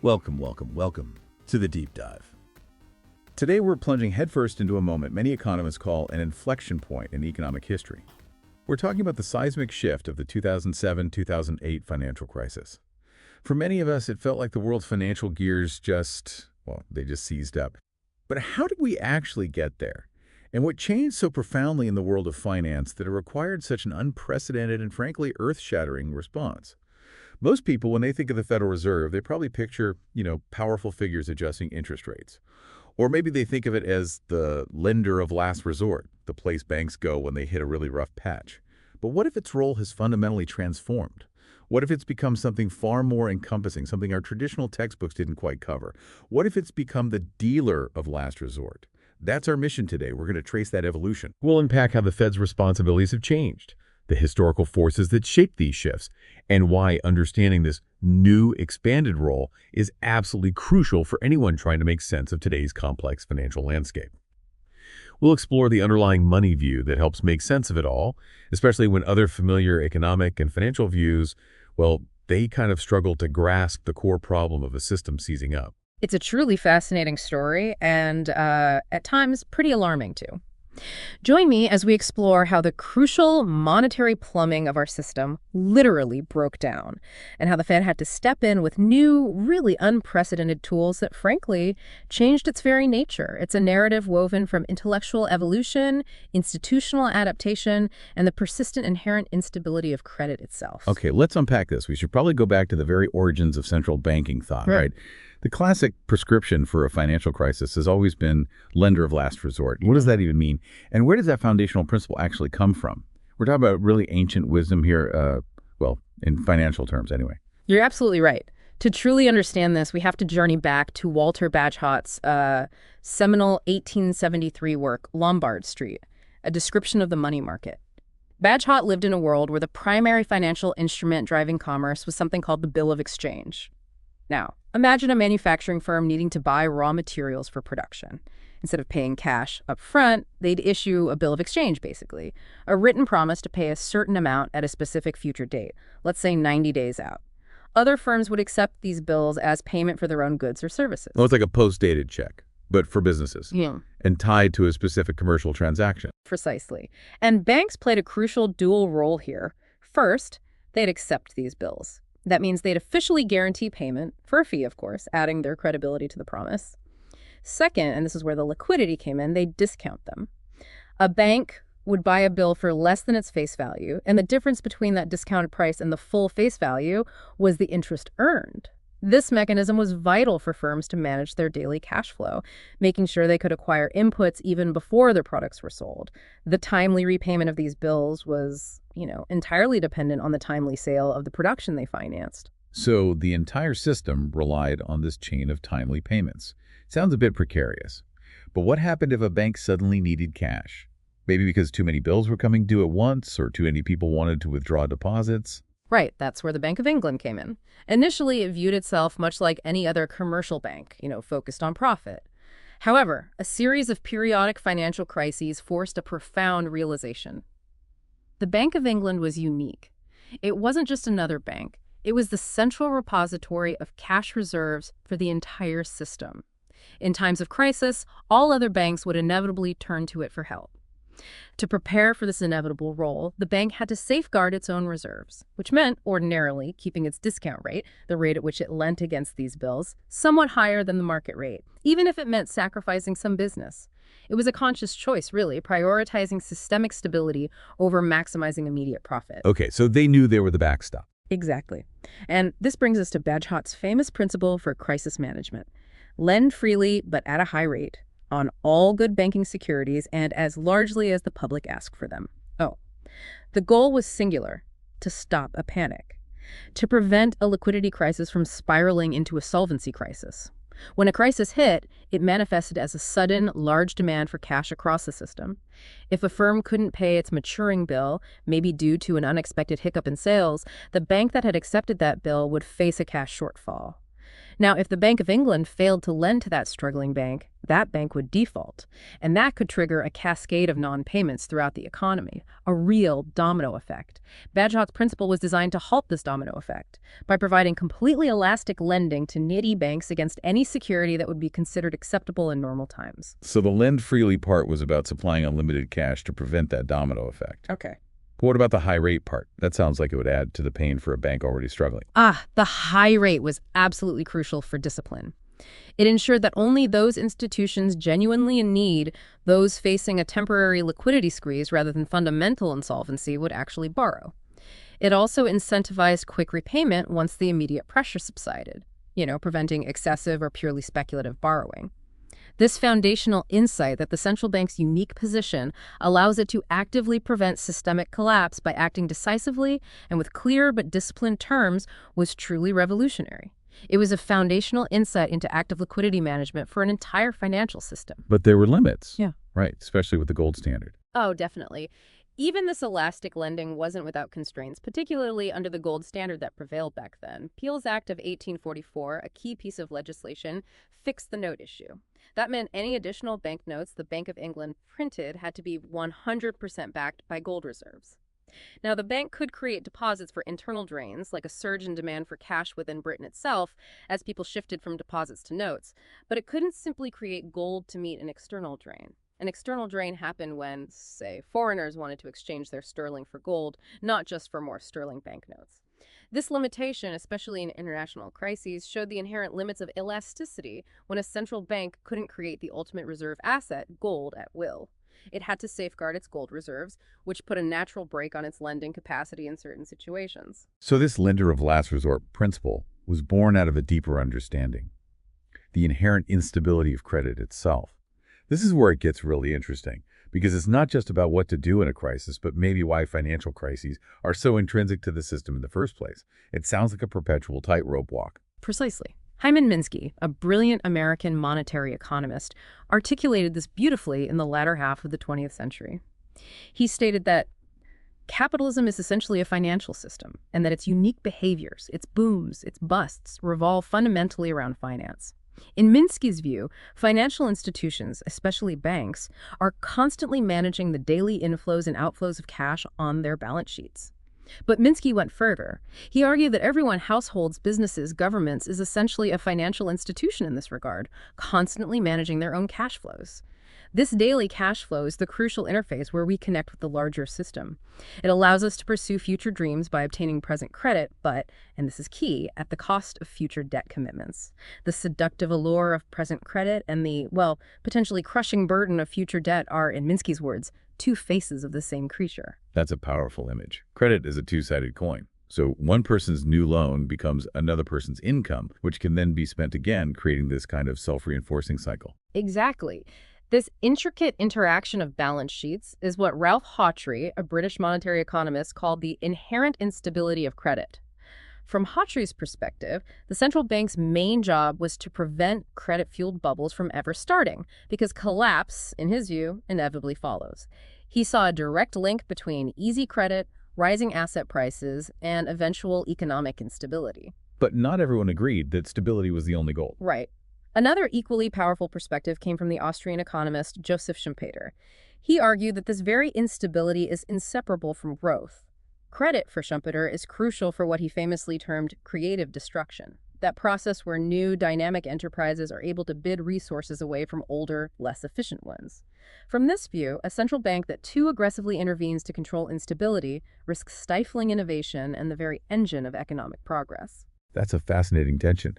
Welcome to the Deep Dive. Today we're plunging headfirst into a moment many economists call an inflection point in economic history. We're talking about the seismic shift of the 2007-2008 financial crisis. For many of us, it felt like the world's financial gears they just seized up. But how did we actually get there? And what changed so profoundly in the world of finance that it required such an unprecedented and frankly earth-shattering response? Most people, when they think of the Federal Reserve, they probably picture, powerful figures adjusting interest rates. Or maybe they think of it as the lender of last resort, the place banks go when they hit a really rough patch. But what if its role has fundamentally transformed? What if it's become something far more encompassing, something our traditional textbooks didn't quite cover? What if it's become the dealer of last resort? That's our mission today. We're going to trace that evolution. We'll unpack how the Fed's responsibilities have changed, the historical forces that shaped these shifts, and why understanding this new, expanded role is absolutely crucial for anyone trying to make sense of today's complex financial landscape. We'll explore the underlying money view that helps make sense of it all, especially when other familiar economic and financial views, they kind of struggle to grasp the core problem of a system seizing up. It's a truly fascinating story and, at times, pretty alarming, too. Join me as we explore how the crucial monetary plumbing of our system literally broke down, and how the Fed had to step in with new, really unprecedented tools that, frankly, changed its very nature. It's a narrative woven from intellectual evolution, institutional adaptation, and the persistent inherent instability of credit itself. Okay, let's unpack this. We should probably go back to the very origins of central banking thought, right? The classic prescription for a financial crisis has always been lender of last resort. What does that even mean? And where does that foundational principle actually come from? We're talking about really ancient wisdom here, in financial terms anyway. You're absolutely right. To truly understand this, we have to journey back to Walter Bagehot's seminal 1873 work, Lombard Street, a description of the money market. Bagehot lived in a world where the primary financial instrument driving commerce was something called the bill of exchange. Now, imagine a manufacturing firm needing to buy raw materials for production. Instead of paying cash up front, they'd issue a bill of exchange, basically, a written promise to pay a certain amount at a specific future date, let's say 90 days out. Other firms would accept these bills as payment for their own goods or services. Well, it's like a post-dated check, but for businesses. Yeah. And tied to a specific commercial transaction. Precisely. And banks played a crucial dual role here. First, they'd accept these bills. That means they'd officially guarantee payment, for a fee, of course, adding their credibility to the promise. Second, and this is where the liquidity came in, they'd discount them. A bank would buy a bill for less than its face value, and the difference between that discounted price and the full face value was the interest earned. This mechanism was vital for firms to manage their daily cash flow, making sure they could acquire inputs even before their products were sold. The timely repayment of these bills was, entirely dependent on the timely sale of the production they financed. So the entire system relied on this chain of timely payments. Sounds a bit precarious. But what happened if a bank suddenly needed cash? Maybe because too many bills were coming due at once, or too many people wanted to withdraw deposits? Right, that's where the Bank of England came in. Initially, it viewed itself much like any other commercial bank, focused on profit. However, a series of periodic financial crises forced a profound realization. The Bank of England was unique. It wasn't just another bank. It was the central repository of cash reserves for the entire system. In times of crisis, all other banks would inevitably turn to it for help. To prepare for this inevitable role, the bank had to safeguard its own reserves, which meant, ordinarily, keeping its discount rate, the rate at which it lent against these bills, somewhat higher than the market rate, even if it meant sacrificing some business. It was a conscious choice, really, prioritizing systemic stability over maximizing immediate profit. Okay, so they knew they were the backstop. Exactly. And this brings us to Bagehot's famous principle for crisis management. Lend freely, but at a high rate, on all good banking securities and as largely as the public ask for them. The goal was singular: to stop a panic, to prevent a liquidity crisis from spiraling into a solvency crisis. When a crisis hit, it manifested as a sudden, large demand for cash across the system. If a firm couldn't pay its maturing bill, maybe due to an unexpected hiccup in sales, the bank that had accepted that bill would face a cash shortfall. Now, if the Bank of England failed to lend to that struggling bank, that bank would default, and that could trigger a cascade of non-payments throughout the economy, a real domino effect. Bagehot's principle was designed to halt this domino effect by providing completely elastic lending to needy banks against any security that would be considered acceptable in normal times. So the lend freely part was about supplying unlimited cash to prevent that domino effect. Okay. But what about the high rate part? That sounds like it would add to the pain for a bank already struggling. The high rate was absolutely crucial for discipline. It ensured that only those institutions genuinely in need, those facing a temporary liquidity squeeze rather than fundamental insolvency, would actually borrow. It also incentivized quick repayment once the immediate pressure subsided, preventing excessive or purely speculative borrowing. This foundational insight that the central bank's unique position allows it to actively prevent systemic collapse by acting decisively and with clear but disciplined terms was truly revolutionary. It was a foundational insight into active liquidity management for an entire financial system. But there were limits. Yeah. Right, especially with the gold standard. Oh, definitely. Even this elastic lending wasn't without constraints, particularly under the gold standard that prevailed back then. Peel's Act of 1844, a key piece of legislation, fixed the note issue. That meant any additional banknotes the Bank of England printed had to be 100% backed by gold reserves. Now, the bank could create deposits for internal drains, like a surge in demand for cash within Britain itself, as people shifted from deposits to notes, but it couldn't simply create gold to meet an external drain. An external drain happened when, say, foreigners wanted to exchange their sterling for gold, not just for more sterling banknotes. This limitation, especially in international crises, showed the inherent limits of elasticity when a central bank couldn't create the ultimate reserve asset, gold, at will. It had to safeguard its gold reserves, which put a natural brake on its lending capacity in certain situations. So this lender of last resort principle was born out of a deeper understanding, the inherent instability of credit itself. This is where it gets really interesting, because it's not just about what to do in a crisis, but maybe why financial crises are so intrinsic to the system in the first place. It sounds like a perpetual tightrope walk. Precisely. Hyman Minsky, a brilliant American monetary economist, articulated this beautifully in the latter half of the 20th century. He stated that capitalism is essentially a financial system, and that its unique behaviors, its booms, its busts, revolve fundamentally around finance. In Minsky's view, financial institutions, especially banks, are constantly managing the daily inflows and outflows of cash on their balance sheets. But Minsky went further. He argued that everyone, households, businesses, governments, is essentially a financial institution in this regard, constantly managing their own cash flows. This daily cash flow is the crucial interface where we connect with the larger system. It allows us to pursue future dreams by obtaining present credit, but, and this is key, at the cost of future debt commitments. The seductive allure of present credit and the, potentially crushing burden of future debt are, in Minsky's words, two faces of the same creature. That's a powerful image. Credit is a two-sided coin. So one person's new loan becomes another person's income, which can then be spent again, creating this kind of self-reinforcing cycle. Exactly. This intricate interaction of balance sheets is what Ralph Hawtrey, a British monetary economist, called the inherent instability of credit. From Hawtrey's perspective, the central bank's main job was to prevent credit-fueled bubbles from ever starting, because collapse, in his view, inevitably follows. He saw a direct link between easy credit, rising asset prices, and eventual economic instability. But not everyone agreed that stability was the only goal. Right. Another equally powerful perspective came from the Austrian economist Joseph Schumpeter. He argued that this very instability is inseparable from growth. Credit, for Schumpeter, is crucial for what he famously termed creative destruction, that process where new, dynamic enterprises are able to bid resources away from older, less efficient ones. From this view, a central bank that too aggressively intervenes to control instability risks stifling innovation and the very engine of economic progress. That's a fascinating tension.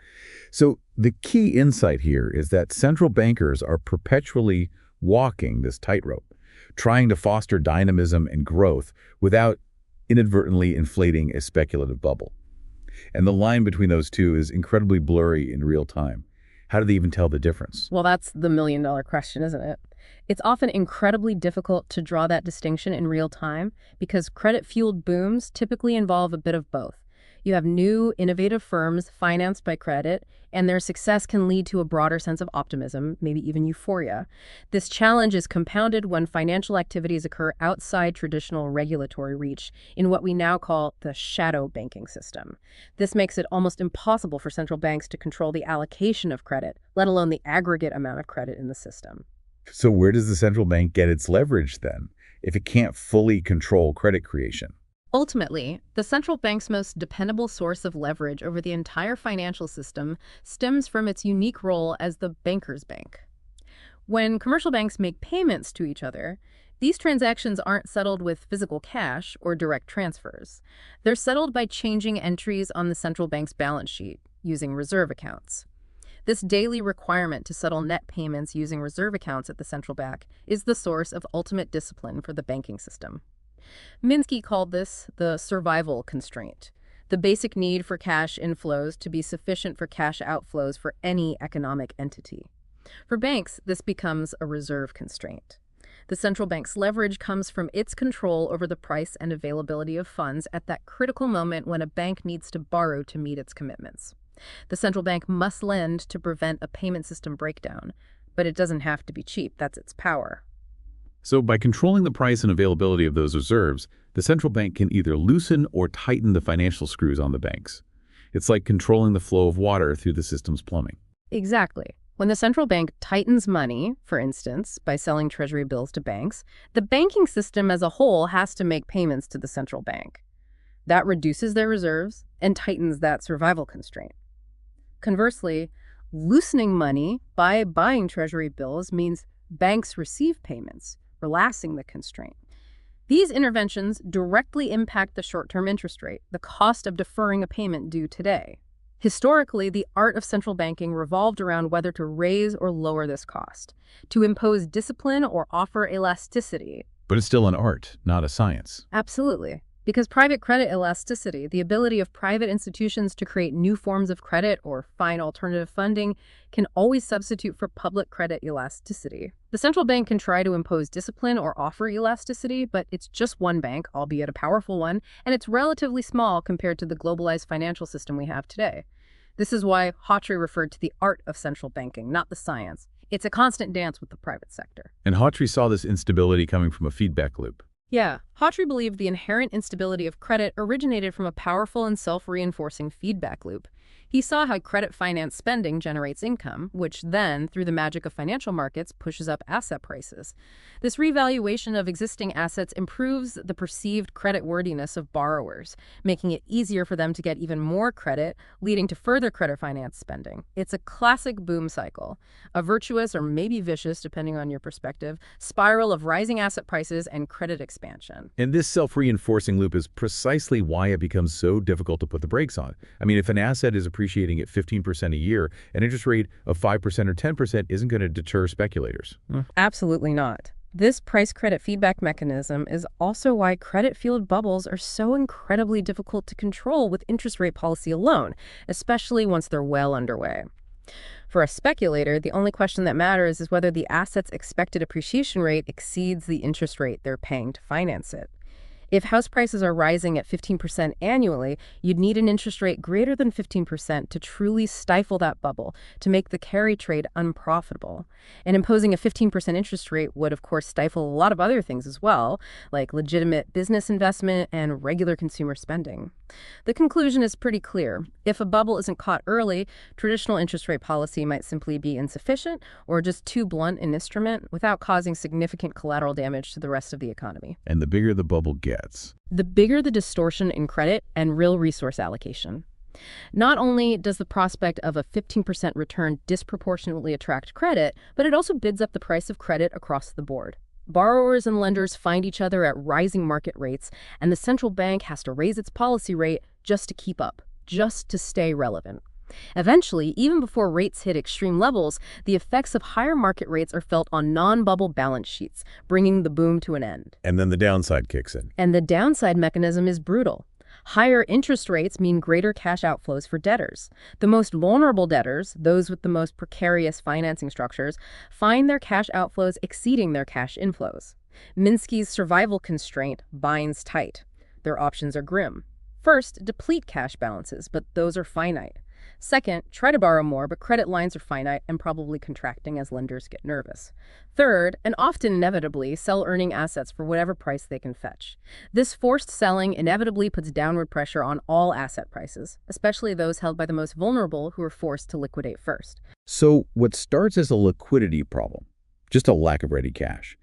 So the key insight here is that central bankers are perpetually walking this tightrope, trying to foster dynamism and growth without inadvertently inflating a speculative bubble. And the line between those two is incredibly blurry in real time. How do they even tell the difference? Well, that's the million-dollar question, isn't it? It's often incredibly difficult to draw that distinction in real time because credit-fueled booms typically involve a bit of both. You have new, innovative firms financed by credit, and their success can lead to a broader sense of optimism, maybe even euphoria. This challenge is compounded when financial activities occur outside traditional regulatory reach in what we now call the shadow banking system. This makes it almost impossible for central banks to control the allocation of credit, let alone the aggregate amount of credit in the system. So where does the central bank get its leverage then, if it can't fully control credit creation? Ultimately, the central bank's most dependable source of leverage over the entire financial system stems from its unique role as the banker's bank. When commercial banks make payments to each other, these transactions aren't settled with physical cash or direct transfers. They're settled by changing entries on the central bank's balance sheet using reserve accounts. This daily requirement to settle net payments using reserve accounts at the central bank is the source of ultimate discipline for the banking system. Minsky called this the survival constraint, the basic need for cash inflows to be sufficient for cash outflows for any economic entity. For banks, this becomes a reserve constraint. The central bank's leverage comes from its control over the price and availability of funds at that critical moment when a bank needs to borrow to meet its commitments. The central bank must lend to prevent a payment system breakdown, but it doesn't have to be cheap. That's its power. So by controlling the price and availability of those reserves, the central bank can either loosen or tighten the financial screws on the banks. It's like controlling the flow of water through the system's plumbing. Exactly. When the central bank tightens money, for instance, by selling treasury bills to banks, the banking system as a whole has to make payments to the central bank. That reduces their reserves and tightens that survival constraint. Conversely, loosening money by buying treasury bills means banks receive payments, relaxing the constraint. These interventions directly impact the short-term interest rate, the cost of deferring a payment due today. Historically, the art of central banking revolved around whether to raise or lower this cost, to impose discipline or offer elasticity. But it's still an art, not a science. Absolutely. Because private credit elasticity, the ability of private institutions to create new forms of credit or find alternative funding, can always substitute for public credit elasticity. The central bank can try to impose discipline or offer elasticity, but it's just one bank, albeit a powerful one, and it's relatively small compared to the globalized financial system we have today. This is why Hawtrey referred to the art of central banking, not the science. It's a constant dance with the private sector. And Hawtrey saw this instability coming from a feedback loop. Yeah, Hawtrey believed the inherent instability of credit originated from a powerful and self-reinforcing feedback loop. He saw how credit finance spending generates income, which then, through the magic of financial markets, pushes up asset prices. This revaluation of existing assets improves the perceived creditworthiness of borrowers, making it easier for them to get even more credit, leading to further credit finance spending. It's a classic boom cycle, a virtuous or maybe vicious, depending on your perspective, spiral of rising asset prices and credit expansion. And this self-reinforcing loop is precisely why it becomes so difficult to put the brakes on. I mean, if an asset is appreciating at 15% a year, an interest rate of 5% or 10% isn't going to deter speculators. Absolutely not. This price credit feedback mechanism is also why credit-fueled bubbles are so incredibly difficult to control with interest rate policy alone, especially once they're well underway. For a speculator, the only question that matters is whether the asset's expected appreciation rate exceeds the interest rate they're paying to finance it. If house prices are rising at 15% annually, you'd need an interest rate greater than 15% to truly stifle that bubble, to make the carry trade unprofitable. And imposing a 15% interest rate would, of course, stifle a lot of other things as well, like legitimate business investment and regular consumer spending. The conclusion is pretty clear. If a bubble isn't caught early, traditional interest rate policy might simply be insufficient or just too blunt an instrument without causing significant collateral damage to the rest of the economy. And the bigger the bubble gets, the bigger the distortion in credit and real resource allocation. Not only does the prospect of a 15% return disproportionately attract credit, but it also bids up the price of credit across the board. Borrowers and lenders find each other at rising market rates, and the central bank has to raise its policy rate just to keep up, just to stay relevant. Eventually, even before rates hit extreme levels, the effects of higher market rates are felt on non-bubble balance sheets, bringing the boom to an end. and then the downside kicks in. And the downside mechanism is brutal. Higher interest rates mean greater cash outflows for debtors. The most vulnerable debtors, those with the most precarious financing structures, find their cash outflows exceeding their cash inflows. Minsky's survival constraint binds tight. Their options are grim. First, deplete cash balances, but those are finite. Second, try to borrow more, but credit lines are finite and probably contracting as lenders get nervous. Third, and often inevitably, sell earning assets for whatever price they can fetch. This forced selling inevitably puts downward pressure on all asset prices, especially those held by the most vulnerable who are forced to liquidate first. So what starts as a liquidity problem, just a lack of ready cash,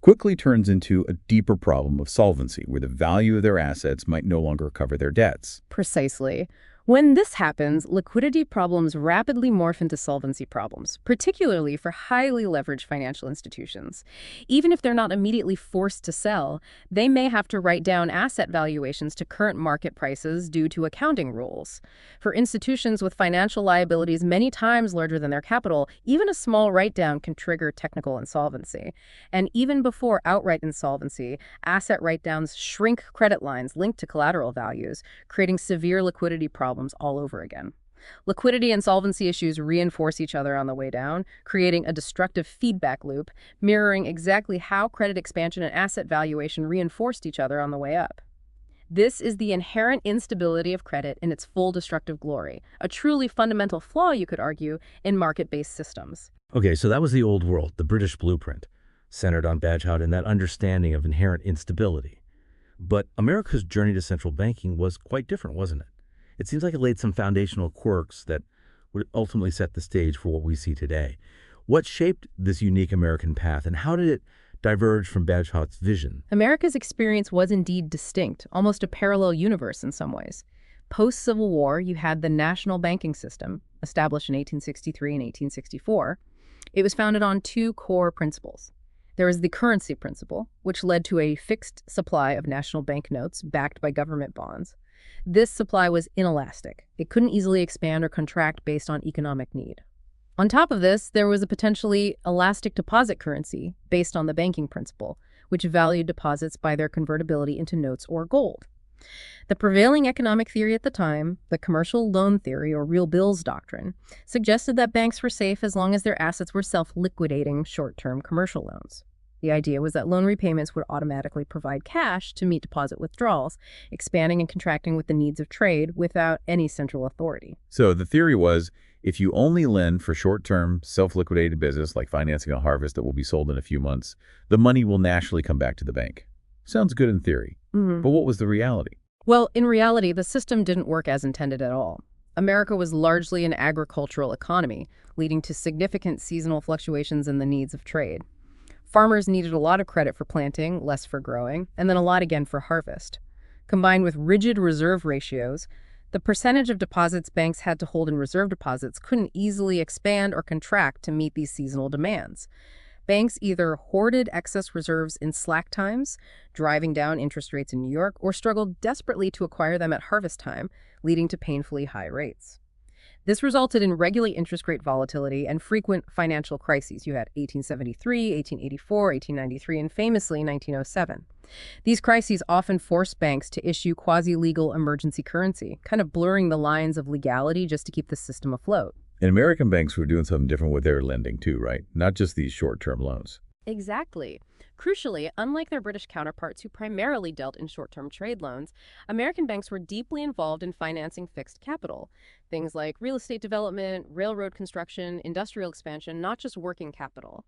quickly turns into a deeper problem of solvency, where the value of their assets might no longer cover their debts. Precisely. When this happens, liquidity problems rapidly morph into solvency problems, particularly for highly leveraged financial institutions. Even if they're not immediately forced to sell, they may have to write down asset valuations to current market prices due to accounting rules. For institutions with financial liabilities many times larger than their capital, even a small write-down can trigger technical insolvency. And even before outright insolvency, asset write-downs shrink credit lines linked to collateral values, creating severe liquidity problems all over again. Liquidity and solvency issues reinforce each other on the way down, creating a destructive feedback loop, mirroring exactly how credit expansion and asset valuation reinforced each other on the way up. This is the inherent instability of credit in its full destructive glory, a truly fundamental flaw, you could argue, in market-based systems. Okay, so that was the old world, the British blueprint, centered on Bagehot and that understanding of inherent instability. But America's journey to central banking was quite different, wasn't it? It seems like it laid some foundational quirks that would ultimately set the stage for what we see today. What shaped this unique American path, and how did it diverge from Bagehot's vision? America's experience was indeed distinct, almost a parallel universe in some ways. Post-Civil War, you had the national banking system, established in 1863 and 1864. It was founded on two core principles. There was the currency principle, which led to a fixed supply of national banknotes backed by government bonds. This supply was inelastic. It couldn't easily expand or contract based on economic need. On top of this, there was a potentially elastic deposit currency based on the banking principle, which valued deposits by their convertibility into notes or gold. The prevailing economic theory at the time, the commercial loan theory or real bills doctrine, suggested that banks were safe as long as their assets were self-liquidating short-term commercial loans. The idea was that loan repayments would automatically provide cash to meet deposit withdrawals, expanding and contracting with the needs of trade without any central authority. So the theory was, if you only lend for short-term, self-liquidated business like financing a harvest that will be sold in a few months, the money will naturally come back to the bank. Sounds good in theory. But what was the reality? Well, in reality, the system didn't work as intended at all. America was largely an agricultural economy, leading to significant seasonal fluctuations in the needs of trade. Farmers needed a lot of credit for planting, less for growing, and then a lot again for harvest. Combined with rigid reserve ratios, the percentage of deposits banks had to hold in reserve deposits couldn't easily expand or contract to meet these seasonal demands. Banks either hoarded excess reserves in slack times, driving down interest rates in New York, or struggled desperately to acquire them at harvest time, leading to painfully high rates. This resulted in regular interest rate volatility and frequent financial crises. You had 1873, 1884, 1893, and famously 1907. These crises often forced banks to issue quasi-legal emergency currency, kind of blurring the lines of legality just to keep the system afloat. And American banks were doing something different with their lending too, right? Not just these short-term loans. Exactly. Crucially, unlike their British counterparts who primarily dealt in short-term trade loans, American banks were deeply involved in financing fixed capital. Things like real estate development, railroad construction, industrial expansion, not just working capital.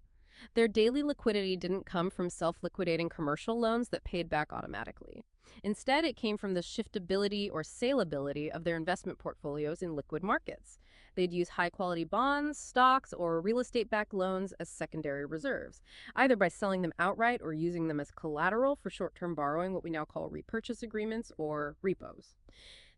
Their daily liquidity didn't come from self-liquidating commercial loans that paid back automatically. Instead, it came from the shiftability or saleability of their investment portfolios in liquid markets. They'd use high-quality bonds, stocks, or real estate-backed loans as secondary reserves, either by selling them outright or using them as collateral for short-term borrowing, what we now call repurchase agreements or repos.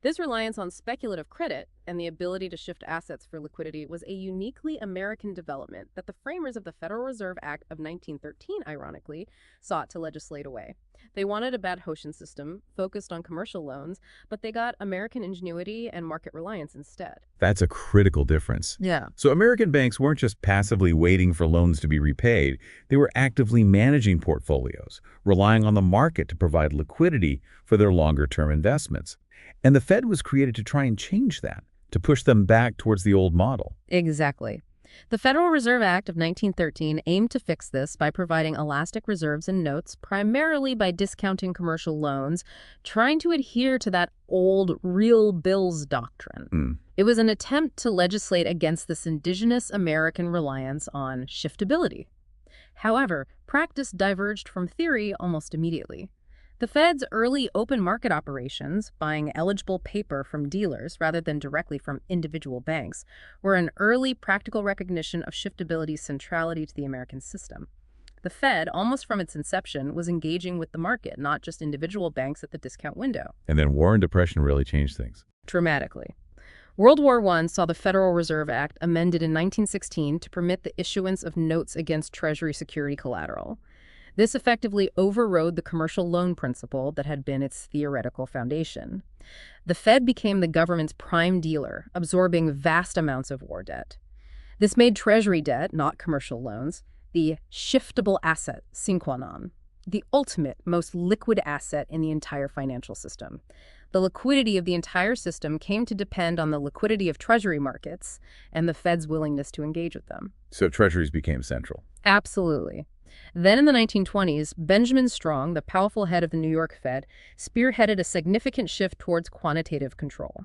This reliance on speculative credit and the ability to shift assets for liquidity was a uniquely American development that the framers of the Federal Reserve Act of 1913, ironically, sought to legislate away. They wanted a bad Hoshian system focused on commercial loans, but they got American ingenuity and market reliance instead. That's a critical difference. Yeah. So American banks weren't just passively waiting for loans to be repaid. They were actively managing portfolios, relying on the market to provide liquidity for their longer-term investments. And the Fed was created to try and change that, to push them back towards the old model. Exactly. The Federal Reserve Act of 1913 aimed to fix this by providing elastic reserves in notes, primarily by discounting commercial loans, trying to adhere to that old real bills doctrine. It was an attempt to legislate against this indigenous American reliance on shiftability. However, practice diverged from theory almost immediately. The Fed's early open market operations, buying eligible paper from dealers rather than directly from individual banks, were an early practical recognition of shiftability's centrality to the American system. The Fed, almost from its inception, was engaging with the market, not just individual banks at the discount window. And then War and Depression really changed things. Dramatically. World War I saw the Federal Reserve Act amended in 1916 to permit the issuance of notes against Treasury security collateral. This effectively overrode the commercial loan principle that had been its theoretical foundation. The Fed became the government's prime dealer, absorbing vast amounts of war debt. This made Treasury debt, not commercial loans, the shiftable asset sine qua non, the ultimate, most liquid asset in the entire financial system. The liquidity of the entire system came to depend on the liquidity of Treasury markets and the Fed's willingness to engage with them. So Treasuries became central. Absolutely. Then in the 1920s, Benjamin Strong, the powerful head of the New York Fed, spearheaded a significant shift towards quantitative control.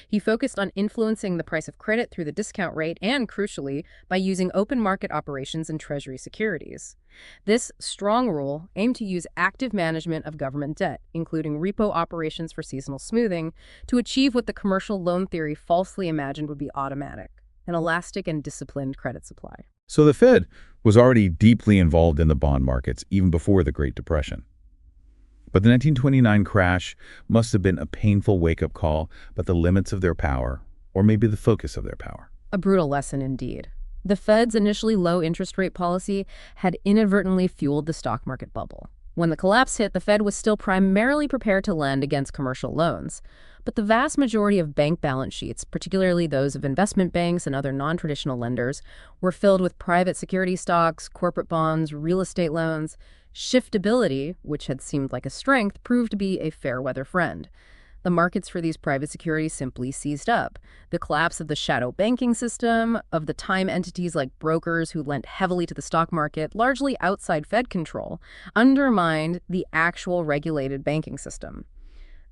He focused on influencing the price of credit through the discount rate and, crucially, by using open market operations in Treasury securities. This strong rule aimed to use active management of government debt, including repo operations for seasonal smoothing, to achieve what the commercial loan theory falsely imagined would be automatic, an elastic and disciplined credit supply. So the Fed was already deeply involved in the bond markets even before the Great Depression. But the 1929 crash must have been a painful wake-up call about the limits of their power, or maybe the focus of their power. A brutal lesson indeed. The Fed's initially low interest rate policy had inadvertently fueled the stock market bubble. When the collapse hit, the Fed was still primarily prepared to lend against commercial loans. But the vast majority of bank balance sheets, particularly those of investment banks and other non-traditional lenders, were filled with private security stocks, corporate bonds, real estate loans. Shiftability, which had seemed like a strength, proved to be a fair-weather friend. The markets for these private securities simply seized up. The collapse of the shadow banking system, of the time entities like brokers who lent heavily to the stock market, largely outside Fed control, undermined the actual regulated banking system.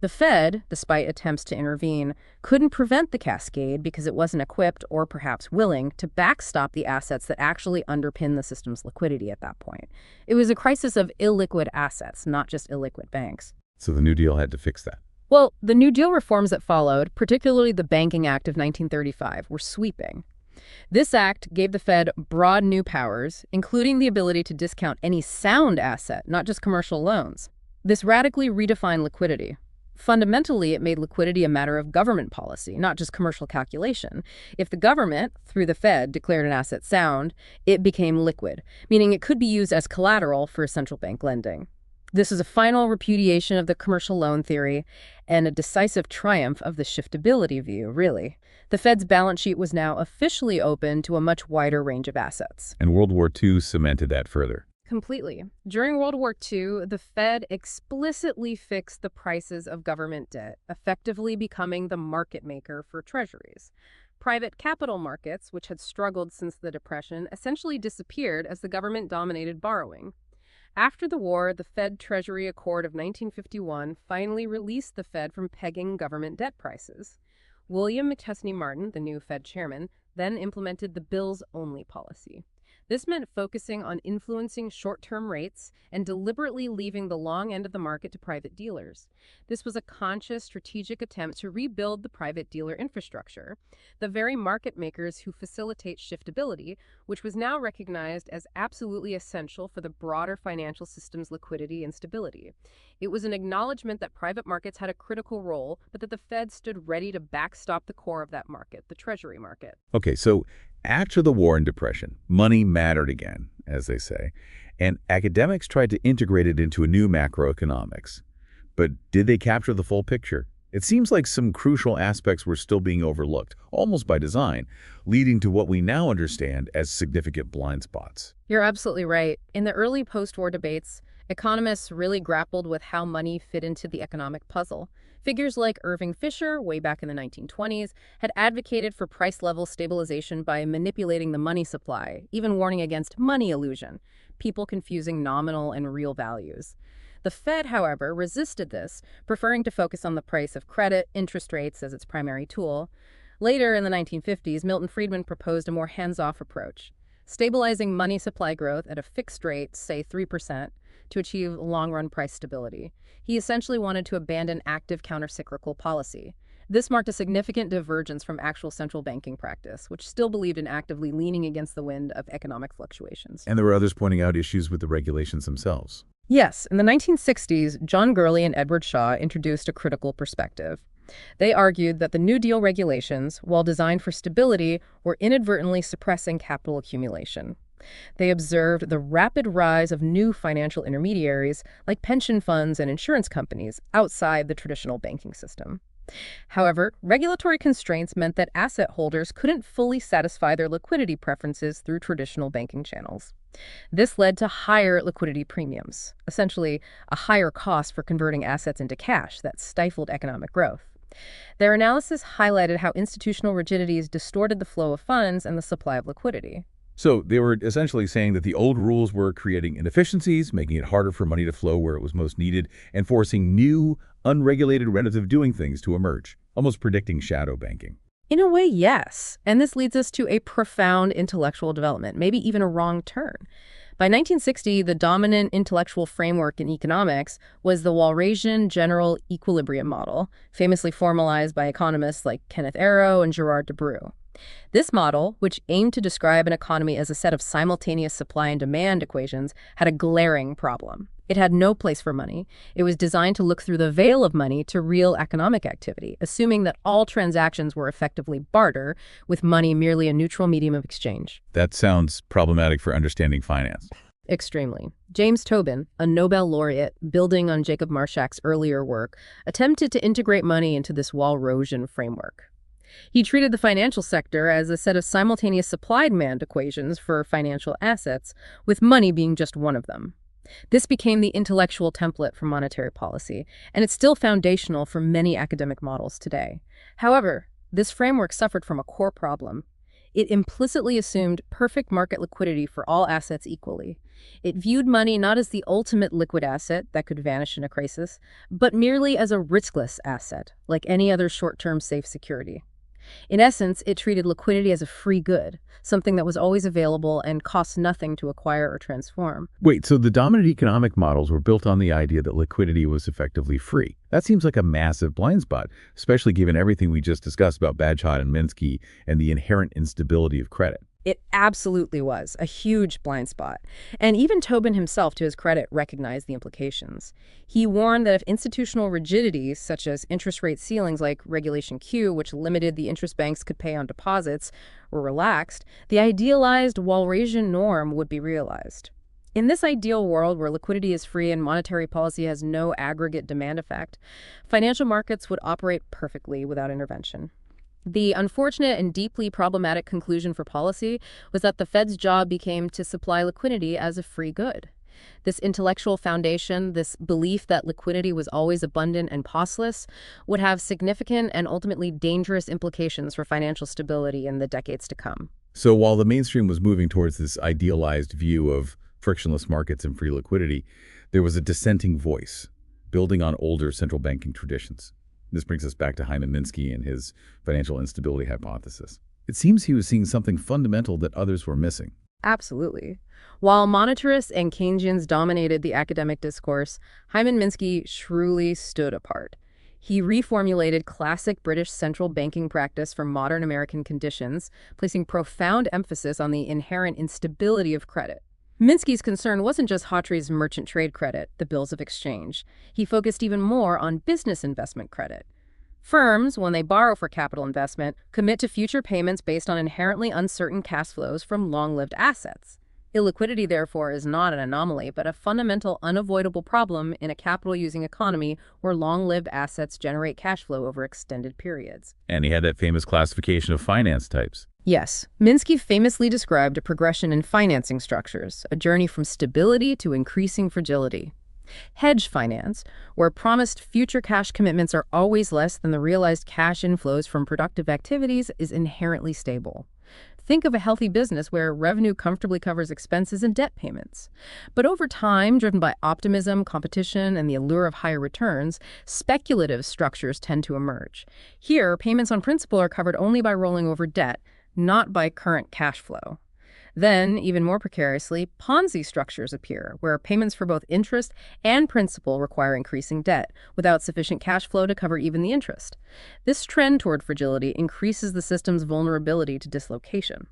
The Fed, despite attempts to intervene, couldn't prevent the cascade because it wasn't equipped or perhaps willing to backstop the assets that actually underpin the system's liquidity at that point. It was a crisis of illiquid assets, not just illiquid banks. So the New Deal had to fix that. Well, the New Deal reforms that followed, particularly the Banking Act of 1935, were sweeping. This act gave the Fed broad new powers, including the ability to discount any sound asset, not just commercial loans. This radically redefined liquidity. Fundamentally, it made liquidity a matter of government policy, not just commercial calculation. If the government, through the Fed, declared an asset sound, it became liquid, meaning it could be used as collateral for central bank lending. This is a final repudiation of the commercial loan theory and a decisive triumph of the shiftability view, really. The Fed's balance sheet was now officially open to a much wider range of assets. And World War II cemented that further. Completely. During World War II, the Fed explicitly fixed the prices of government debt, effectively becoming the market maker for treasuries. Private capital markets, which had struggled since the Depression, essentially disappeared as the government dominated borrowing. After the war, the Fed Treasury Accord of 1951 finally released the Fed from pegging government debt prices. William McChesney Martin, the new Fed chairman, then implemented the bills-only policy. This meant focusing on influencing short-term rates and deliberately leaving the long end of the market to private dealers. This was a conscious, strategic attempt to rebuild the private dealer infrastructure, the very market makers who facilitate shiftability, which was now recognized as absolutely essential for the broader financial system's liquidity and stability. It was an acknowledgement that private markets had a critical role, but that the Fed stood ready to backstop the core of that market, the Treasury market. Okay, so after the War and Depression, money mattered again, as they say, and academics tried to integrate it into a new macroeconomics. But did they capture the full picture? It seems like some crucial aspects were still being overlooked, almost by design, leading to what we now understand as significant blind spots. You're absolutely right. In the early post-war debates, economists really grappled with how money fit into the economic puzzle. Figures like Irving Fisher, way back in the 1920s, had advocated for price-level stabilization by manipulating the money supply, even warning against money illusion, people confusing nominal and real values. The Fed, however, resisted this, preferring to focus on the price of credit, interest rates, as its primary tool. Later, in the 1950s, Milton Friedman proposed a more hands-off approach, stabilizing money supply growth at a fixed rate, say 3%, to achieve long-run price stability. He essentially wanted to abandon active countercyclical policy. This marked a significant divergence from actual central banking practice, which still believed in actively leaning against the wind of economic fluctuations. And there were others pointing out issues with the regulations themselves. Yes, in the 1960s, John Gurley and Edward Shaw introduced a critical perspective. They argued that the New Deal regulations, while designed for stability, were inadvertently suppressing capital accumulation. They observed the rapid rise of new financial intermediaries, like pension funds and insurance companies, outside the traditional banking system. However, regulatory constraints meant that asset holders couldn't fully satisfy their liquidity preferences through traditional banking channels. This led to higher liquidity premiums, essentially a higher cost for converting assets into cash that stifled economic growth. Their analysis highlighted how institutional rigidities distorted the flow of funds and the supply of liquidity. So they were essentially saying that the old rules were creating inefficiencies, making it harder for money to flow where it was most needed, and forcing new, unregulated ways of doing things to emerge, almost predicting shadow banking. In a way, yes. And this leads us to a profound intellectual development, maybe even a wrong turn. By 1960, the dominant intellectual framework in economics was the Walrasian general equilibrium model, famously formalized by economists like Kenneth Arrow and Gerard Debreu. This model, which aimed to describe an economy as a set of simultaneous supply and demand equations, had a glaring problem. It had no place for money. It was designed to look through the veil of money to real economic activity, assuming that all transactions were effectively barter, with money merely a neutral medium of exchange. That sounds problematic for understanding finance. Extremely. James Tobin, a Nobel laureate, building on Jacob Marshak's earlier work, attempted to integrate money into this Walrasian framework. He treated the financial sector as a set of simultaneous supply-demand equations for financial assets, with money being just one of them. This became the intellectual template for monetary policy, and it's still foundational for many academic models today. However, this framework suffered from a core problem. It implicitly assumed perfect market liquidity for all assets equally. It viewed money not as the ultimate liquid asset that could vanish in a crisis, but merely as a riskless asset, like any other short-term safe security. In essence, it treated liquidity as a free good, something that was always available and cost nothing to acquire or transform. Wait, so the dominant economic models were built on the idea that liquidity was effectively free. That seems like a massive blind spot, especially given everything we just discussed about Bagehot and Minsky and the inherent instability of credit. It absolutely was a huge blind spot. And even Tobin himself, to his credit, recognized the implications. He warned that if institutional rigidities, such as interest rate ceilings like Regulation Q, which limited the interest banks could pay on deposits, were relaxed, the idealized Walrasian norm would be realized. In this ideal world where liquidity is free and monetary policy has no aggregate demand effect, financial markets would operate perfectly without intervention. The unfortunate and deeply problematic conclusion for policy was that the Fed's job became to supply liquidity as a free good. This intellectual foundation, this belief that liquidity was always abundant and costless, would have significant and ultimately dangerous implications for financial stability in the decades to come. So while the mainstream was moving towards this idealized view of frictionless markets and free liquidity, there was a dissenting voice, building on older central banking traditions. This brings us back to Hyman Minsky and his financial instability hypothesis. It seems he was seeing something fundamental that others were missing. Absolutely. While monetarists and Keynesians dominated the academic discourse, Hyman Minsky shrewdly stood apart. He reformulated classic British central banking practice for modern American conditions, placing profound emphasis on the inherent instability of credit. Minsky's concern wasn't just Hawtrey's merchant trade credit, the bills of exchange. He focused even more on business investment credit. Firms, when they borrow for capital investment, commit to future payments based on inherently uncertain cash flows from long-lived assets. Illiquidity, therefore, is not an anomaly, but a fundamental, unavoidable problem in a capital-using economy where long-lived assets generate cash flow over extended periods. And he had that famous classification of finance types. Yes, Minsky famously described a progression in financing structures, a journey from stability to increasing fragility. Hedge finance, where promised future cash commitments are always less than the realized cash inflows from productive activities, is inherently stable. Think of a healthy business where revenue comfortably covers expenses and debt payments. But over time, driven by optimism, competition, and the allure of higher returns, speculative structures tend to emerge. Here, payments on principal are covered only by rolling over debt, not by current cash flow. Then, even more precariously, Ponzi structures appear, where payments for both interest and principal require increasing debt, without sufficient cash flow to cover even the interest. This trend toward fragility increases the system's vulnerability to dislocation.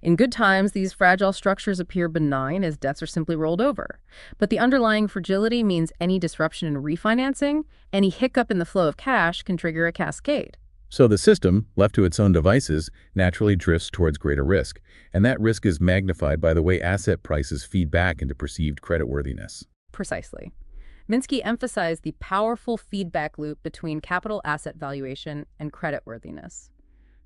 In good times, these fragile structures appear benign as debts are simply rolled over. But the underlying fragility means any disruption in refinancing, any hiccup in the flow of cash can trigger a cascade. So the system, left to its own devices, naturally drifts towards greater risk, and that risk is magnified by the way asset prices feed back into perceived creditworthiness. Precisely. Minsky emphasized the powerful feedback loop between capital asset valuation and creditworthiness.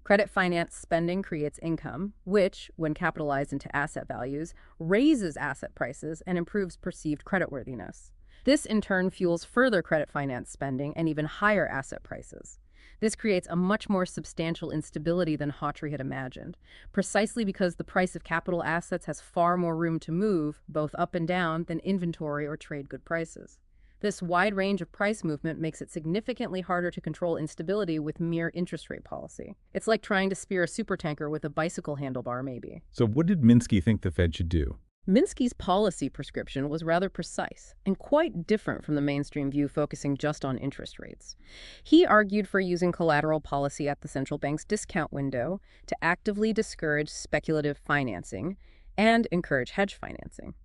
Credit finance spending creates income, which, when capitalized into asset values, raises asset prices and improves perceived creditworthiness. This, in turn, fuels further credit finance spending and even higher asset prices. This creates a much more substantial instability than Hawtrey had imagined, precisely because the price of capital assets has far more room to move, both up and down, than inventory or trade good prices. This wide range of price movement makes it significantly harder to control instability with mere interest rate policy. It's like trying to steer a supertanker with a bicycle handlebar, maybe. So what did Minsky think the Fed should do? Minsky's policy prescription was rather precise and quite different from the mainstream view focusing just on interest rates. He argued for using collateral policy at the central bank's discount window to actively discourage speculative financing and encourage hedge financing.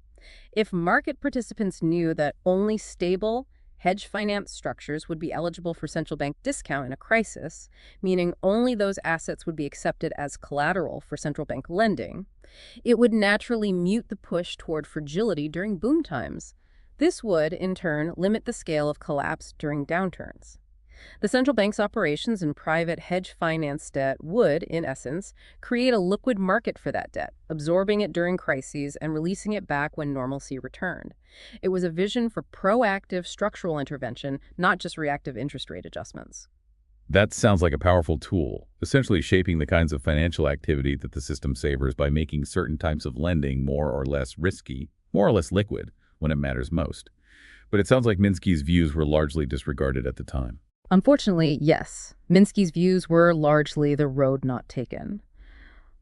If market participants knew that only stable, hedge finance structures would be eligible for central bank discount in a crisis, meaning only those assets would be accepted as collateral for central bank lending, it would naturally mute the push toward fragility during boom times. This would, in turn, limit the scale of collapse during downturns. The central bank's operations in private hedge finance debt would, in essence, create a liquid market for that debt, absorbing it during crises and releasing it back when normalcy returned. It was a vision for proactive structural intervention, not just reactive interest rate adjustments. That sounds like a powerful tool, essentially shaping the kinds of financial activity that the system savors by making certain types of lending more or less risky, more or less liquid, when it matters most. But it sounds like Minsky's views were largely disregarded at the time. Unfortunately, yes. Minsky's views were largely the road not taken.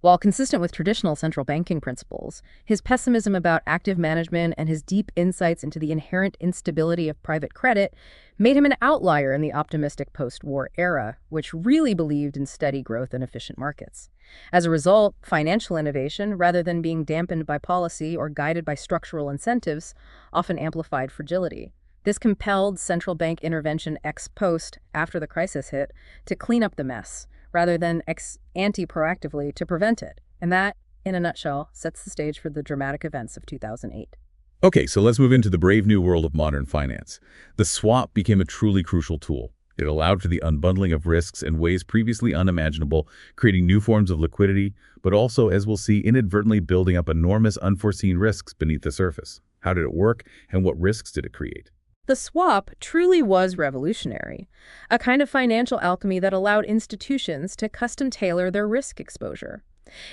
While consistent with traditional central banking principles, his pessimism about active management and his deep insights into the inherent instability of private credit made him an outlier in the optimistic post-war era, which really believed in steady growth and efficient markets. As a result, financial innovation, rather than being dampened by policy or guided by structural incentives, often amplified fragility. This compelled central bank intervention ex post, after the crisis hit, to clean up the mess, rather than ex ante proactively to prevent it. And that, in a nutshell, sets the stage for the dramatic events of 2008. Okay, so let's move into the brave new world of modern finance. The swap became a truly crucial tool. It allowed for the unbundling of risks in ways previously unimaginable, creating new forms of liquidity, but also, as we'll see, inadvertently building up enormous unforeseen risks beneath the surface. How did it work, and what risks did it create? The swap truly was revolutionary, a kind of financial alchemy that allowed institutions to custom-tailor their risk exposure.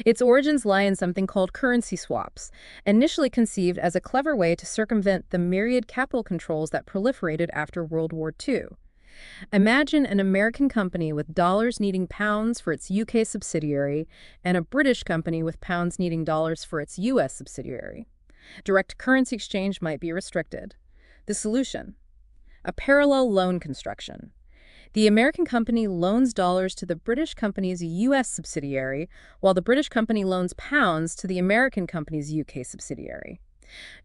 Its origins lie in something called currency swaps, initially conceived as a clever way to circumvent the myriad capital controls that proliferated after World War II. Imagine an American company with dollars needing pounds for its UK subsidiary and a British company with pounds needing dollars for its US subsidiary. Direct currency exchange might be restricted. The solution: a parallel loan construction. The American company loans dollars to the British company's U.S. subsidiary, while the British company loans pounds to the American company's UK subsidiary.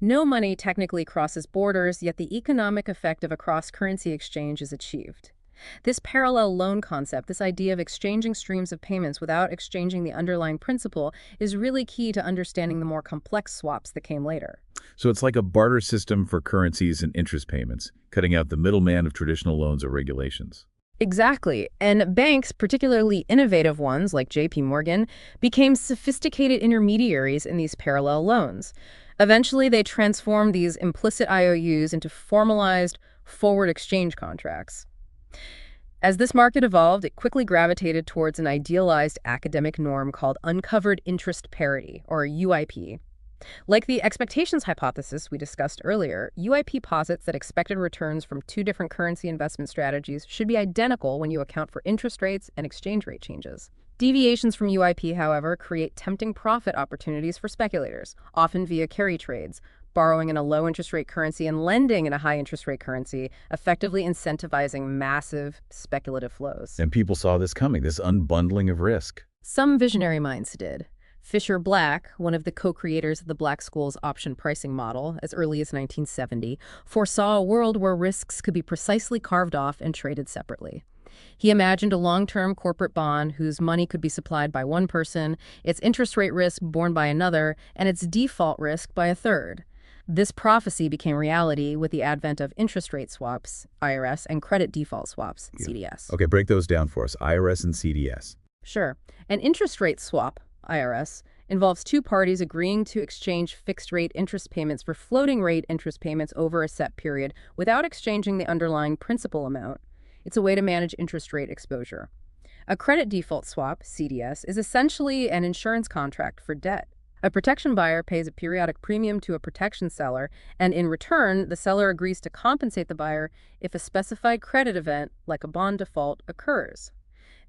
No money technically crosses borders, yet the economic effect of a cross-currency exchange is achieved. This parallel loan concept, this idea of exchanging streams of payments without exchanging the underlying principal, is really key to understanding the more complex swaps that came later. So it's like a barter system for currencies and interest payments, cutting out the middleman of traditional loans or regulations. Exactly. And banks, particularly innovative ones like JP Morgan, became sophisticated intermediaries in these parallel loans. Eventually, they transformed these implicit IOUs into formalized forward exchange contracts. As this market evolved, it quickly gravitated towards an idealized academic norm called uncovered interest parity, or UIP. Like the expectations hypothesis we discussed earlier, UIP posits that expected returns from two different currency investment strategies should be identical when you account for interest rates and exchange rate changes. Deviations from UIP, however, create tempting profit opportunities for speculators, often via carry trades, borrowing in a low-interest rate currency and lending in a high-interest rate currency, effectively incentivizing massive speculative flows. And people saw this coming, this unbundling of risk. Some visionary minds did. Fisher Black, one of the co-creators of the Black School's option pricing model as early as 1970, foresaw a world where risks could be precisely carved off and traded separately. He imagined a long-term corporate bond whose money could be supplied by one person, its interest rate risk borne by another, and its default risk by a third. This prophecy became reality with the advent of interest rate swaps, IRS, and credit default swaps, CDS. Okay, break those down for us, IRS and CDS. Sure. An interest rate swap, IRS, involves two parties agreeing to exchange fixed-rate interest payments for floating-rate interest payments over a set period without exchanging the underlying principal amount. It's a way to manage interest rate exposure. A credit default swap, CDS, is essentially an insurance contract for debt. A protection buyer pays a periodic premium to a protection seller, and in return, the seller agrees to compensate the buyer if a specified credit event, like a bond default, occurs.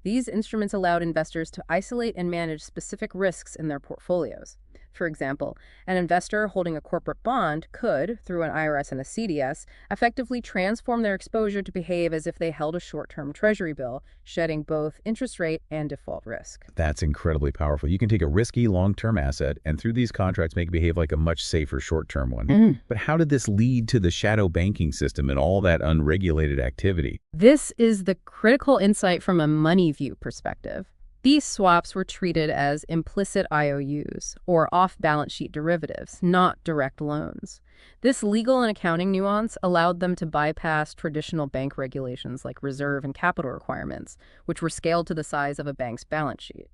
These instruments allowed investors to isolate and manage specific risks in their portfolios. For example, an investor holding a corporate bond could, through an IRS and a CDS, effectively transform their exposure to behave as if they held a short-term treasury bill, shedding both interest rate and default risk. That's incredibly powerful. You can take a risky long-term asset and through these contracts make it behave like a much safer short-term one. But how did this lead to the shadow banking system and all that unregulated activity? This is the critical insight from a money view perspective. These swaps were treated as implicit IOUs, or off-balance sheet derivatives, not direct loans. This legal and accounting nuance allowed them to bypass traditional bank regulations like reserve and capital requirements, which were scaled to the size of a bank's balance sheet.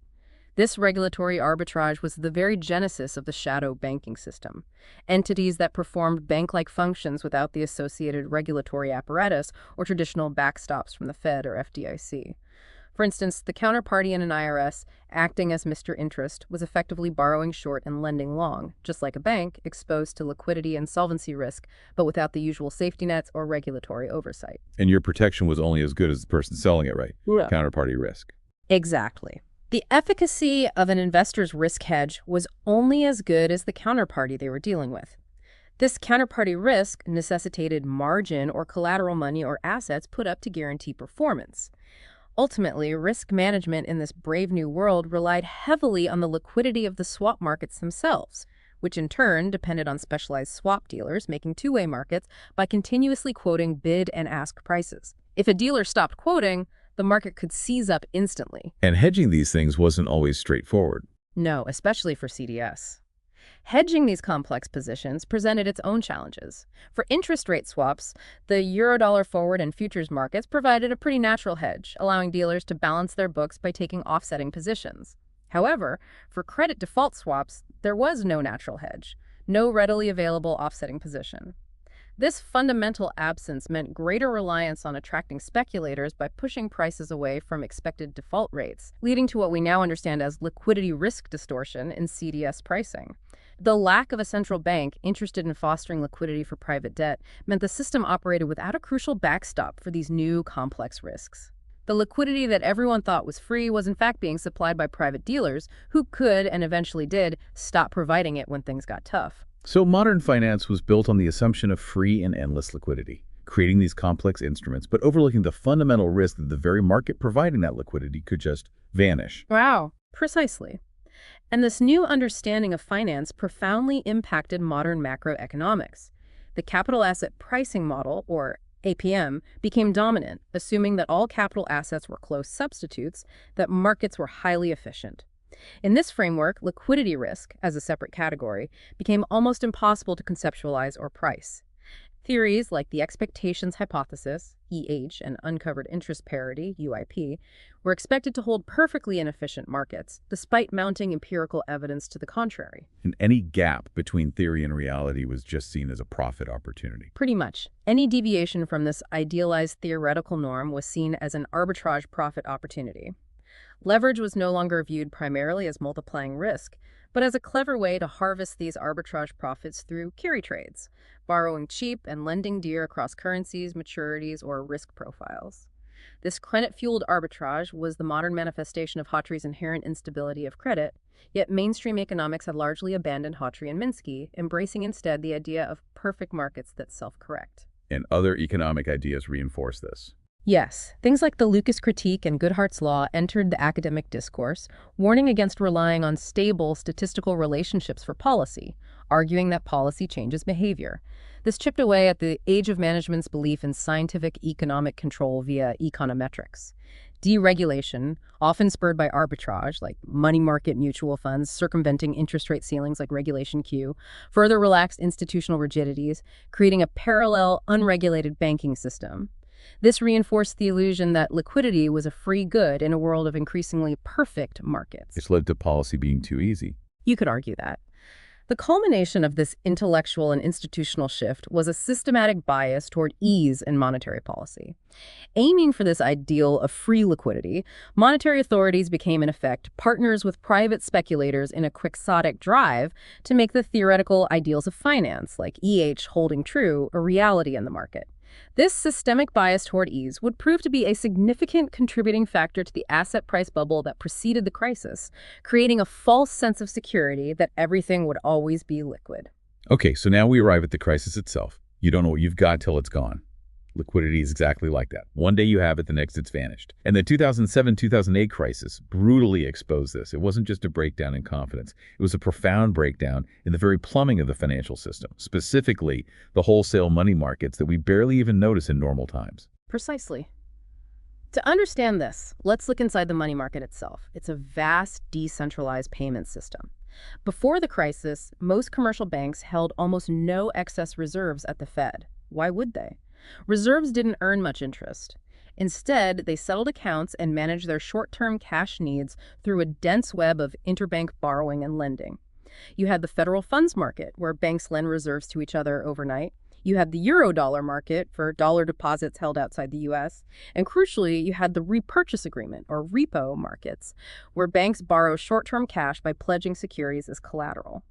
This regulatory arbitrage was the very genesis of the shadow banking system. Entities that performed bank-like functions without the associated regulatory apparatus or traditional backstops from the Fed or FDIC. For instance, the counterparty in an IRS, acting as Mr. Interest, was effectively borrowing short and lending long, just like a bank, exposed to liquidity and solvency risk, but without the usual safety nets or regulatory oversight. And your protection was only as good as the person selling it, right? Yeah. Counterparty risk. Exactly. The efficacy of an investor's risk hedge was only as good as the counterparty they were dealing with. This counterparty risk necessitated margin or collateral money or assets put up to guarantee performance. Ultimately, risk management in this brave new world relied heavily on the liquidity of the swap markets themselves, which in turn depended on specialized swap dealers making two-way markets by continuously quoting bid and ask prices. If a dealer stopped quoting, the market could seize up instantly. And hedging these things wasn't always straightforward. No, especially for CDS. Hedging these complex positions presented its own challenges. For interest rate swaps, the Eurodollar forward and futures markets provided a pretty natural hedge, allowing dealers to balance their books by taking offsetting positions. However, for credit default swaps, there was no natural hedge, no readily available offsetting position. This fundamental absence meant greater reliance on attracting speculators by pushing prices away from expected default rates, leading to what we now understand as liquidity risk distortion in CDS pricing. The lack of a central bank interested in fostering liquidity for private debt meant the system operated without a crucial backstop for these new complex risks. The liquidity that everyone thought was free was in fact being supplied by private dealers who could, and eventually did, stop providing it when things got tough. So modern finance was built on the assumption of free and endless liquidity, creating these complex instruments, but overlooking the fundamental risk that the very market providing that liquidity could just vanish. Wow. Precisely. And this new understanding of finance profoundly impacted modern macroeconomics. The capital asset pricing model, or APM, became dominant, assuming that all capital assets were close substitutes, that markets were highly efficient. In this framework, liquidity risk, as a separate category, became almost impossible to conceptualize or price. Theories like the expectations hypothesis, EH, and uncovered interest parity, UIP, were expected to hold perfectly in efficient markets, despite mounting empirical evidence to the contrary. And any gap between theory and reality was just seen as a profit opportunity. Pretty much. Any deviation from this idealized theoretical norm was seen as an arbitrage profit opportunity. Leverage was no longer viewed primarily as multiplying risk, but as a clever way to harvest these arbitrage profits through carry trades, borrowing cheap and lending dear across currencies, maturities, or risk profiles. This credit-fueled arbitrage was the modern manifestation of Hawtrey's inherent instability of credit, yet mainstream economics had largely abandoned Hawtrey and Minsky, embracing instead the idea of perfect markets that self-correct. And other economic ideas reinforce this. Yes, things like the Lucas critique and Goodhart's law entered the academic discourse, warning against relying on stable statistical relationships for policy, arguing that policy changes behavior. This chipped away at the age of management's belief in scientific economic control via econometrics. Deregulation, often spurred by arbitrage, like money market mutual funds circumventing interest rate ceilings like Regulation Q, further relaxed institutional rigidities, creating a parallel, unregulated banking system. This reinforced the illusion that liquidity was a free good in a world of increasingly perfect markets. It's led to policy being too easy. You could argue that. The culmination of this intellectual and institutional shift was a systematic bias toward ease in monetary policy. Aiming for this ideal of free liquidity, monetary authorities became, in effect, partners with private speculators in a quixotic drive to make the theoretical ideals of finance, like EH holding true, a reality in the market. This systemic bias toward ease would prove to be a significant contributing factor to the asset price bubble that preceded the crisis, creating a false sense of security that everything would always be liquid. Okay, so now we arrive at the crisis itself. You don't know what you've got till it's gone. Liquidity is exactly like that. One day you have it, the next it's vanished. And the 2007-2008 crisis brutally exposed this. It wasn't just a breakdown in confidence. It was a profound breakdown in the very plumbing of the financial system, specifically the wholesale money markets that we barely even notice in normal times. Precisely. To understand this, let's look inside the money market itself. It's a vast, decentralized payment system. Before the crisis, most commercial banks held almost no excess reserves at the Fed. Why would they? Reserves didn't earn much interest. Instead, they settled accounts and managed their short-term cash needs through a dense web of interbank borrowing and lending. You had the federal funds market, where banks lend reserves to each other overnight. You had the Eurodollar market for dollar deposits held outside the U.S. And crucially, you had the repurchase agreement, or repo markets, where banks borrow short-term cash by pledging securities as collateral.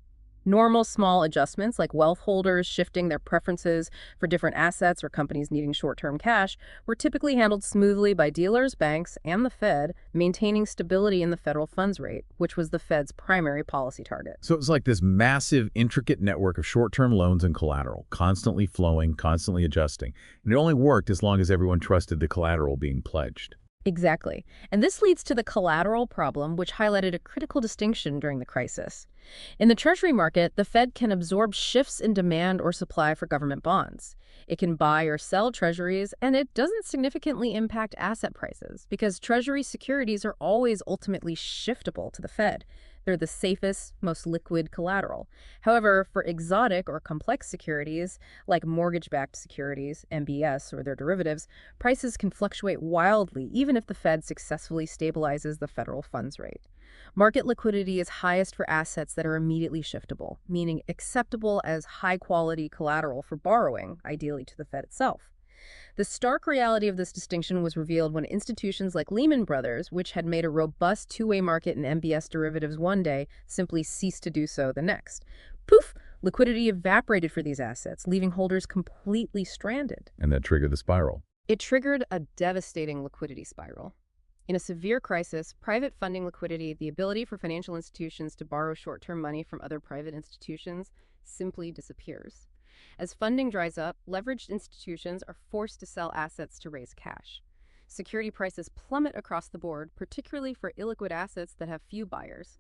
Normal small adjustments, like wealth holders shifting their preferences for different assets or companies needing short-term cash, were typically handled smoothly by dealers, banks, and the Fed, maintaining stability in the federal funds rate, which was the Fed's primary policy target. So it's like this massive, intricate network of short-term loans and collateral, constantly flowing, constantly adjusting. And it only worked as long as everyone trusted the collateral being pledged. Exactly. And this leads to the collateral problem, which highlighted a critical distinction during the crisis. In the Treasury market, the Fed can absorb shifts in demand or supply for government bonds. It can buy or sell treasuries, and it doesn't significantly impact asset prices because Treasury securities are always ultimately shiftable to the Fed. They're the safest, most liquid collateral. However, for exotic or complex securities, like mortgage-backed securities, MBS, or their derivatives, prices can fluctuate wildly even if the Fed successfully stabilizes the federal funds rate. Market liquidity is highest for assets that are immediately shiftable, meaning acceptable as high-quality collateral for borrowing, ideally to the Fed itself. The stark reality of this distinction was revealed when institutions like Lehman Brothers, which had made a robust two-way market in MBS derivatives one day, simply ceased to do so the next. Poof! Liquidity evaporated for these assets, leaving holders completely stranded. And that triggered the spiral. It triggered a devastating liquidity spiral. In a severe crisis, private funding liquidity, the ability for financial institutions to borrow short-term money from other private institutions, simply disappears. As funding dries up, leveraged institutions are forced to sell assets to raise cash. Security prices plummet across the board, particularly for illiquid assets that have few buyers.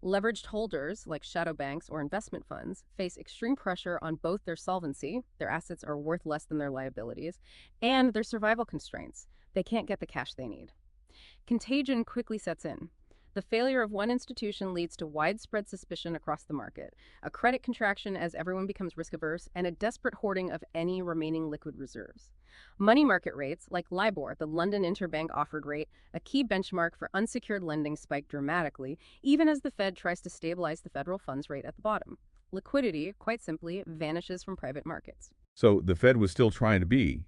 Leveraged holders, like shadow banks or investment funds, face extreme pressure on both their solvency, their assets are worth less than their liabilities, and their survival constraints. They can't get the cash they need. Contagion quickly sets in. The failure of one institution leads to widespread suspicion across the market, a credit contraction as everyone becomes risk-averse, and a desperate hoarding of any remaining liquid reserves. Money market rates, like LIBOR, the London Interbank Offered Rate, a key benchmark for unsecured lending, spike dramatically, even as the Fed tries to stabilize the federal funds rate at the bottom. Liquidity, quite simply, vanishes from private markets. So the Fed was still trying to be